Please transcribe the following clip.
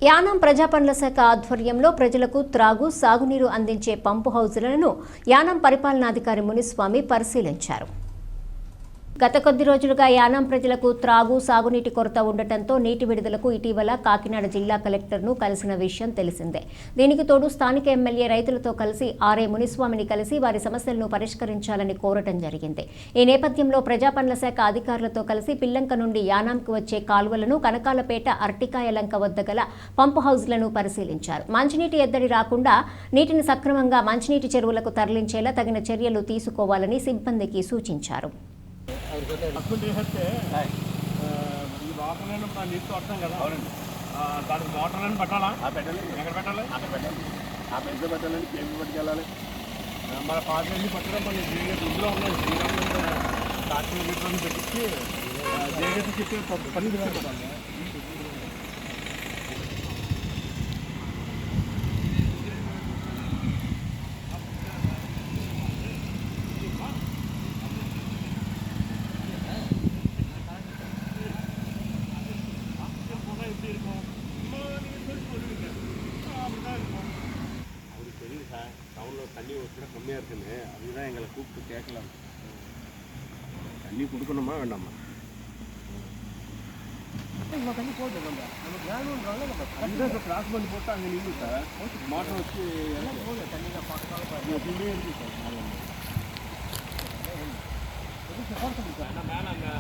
యానాం ప్రజాపనుల శాఖ ఆధ్వర్యంలో ప్రజలకు త్రాగు సాగునీరు అందించే పంపు హౌజులను యానాం పరిపాలనాధికారి మునిస్వామి పరిశీలించారు. గత కొద్ది రోజులుగా యానాం ప్రజలకు త్రాగు సాగునీటి కొరత ఉండటంతో నీటి విడుదలకు ఇటీవల కాకినాడ జిల్లా కలెక్టర్ను కలిసిన విషయం తెలిసిందే. దీనికి తోడు స్థానిక ఎమ్మెల్యే రైతులతో కలిసి ఆర్ఏ మునిస్వామిని కలిసి వారి సమస్యలను పరిష్కరించాలని కోరటం జరిగింది. ఈ నేపథ్యంలో ప్రజాపనుల శాఖ అధికారులతో కలిసి పిల్లంక నుండి యానాంకు వచ్చే కాలువలను, కనకాలపేట అరటికాయలంక వద్ద గల పంపు హౌజ్లను పరిశీలించారు. మంచినీటి ఎద్దడి రాకుండా నీటిని సక్రమంగా మంచినీటి చెరువులకు తరలించేలా తగిన చర్యలు తీసుకోవాలని సిబ్బందికి సూచించారు. ఈ వాటర్లను నీటితో వస్తాం కదా, దానికి మోటార్లను పెట్టాలా? ఎక్కడ పెట్టాలి? అక్కడ పెట్టాలి. ఆ పెద్ద పెట్టాలని కేబుల్ పట్టుకెళ్ళాలి. మన పాటలన్నీ పట్టడం మన ఇందులో ఉన్నాయి. డాక్టర్ వీటిని పెట్టించి జేగేసి చెప్పి పని పెట్టాలి. டவுனில் தண்ணி ஒரு கூட கம்மியாக இருக்குன்னு அதுதான் எங்களை கூப்பிட்டு கேட்கலாம். தண்ணி கொடுக்கணுமா வேண்டாமா? இவ்வளோ தண்ணி போட்டு நமக்கு வேணும்ன்றாங்க. நம்ம அதுதான் கிராஸ் பண்ணி போட்டு அங்கே நின்று சார் மோட்டர் வச்சு போகுது. தண்ணி தான் பார்க்கவே இருக்குது சார். மேலே அங்கே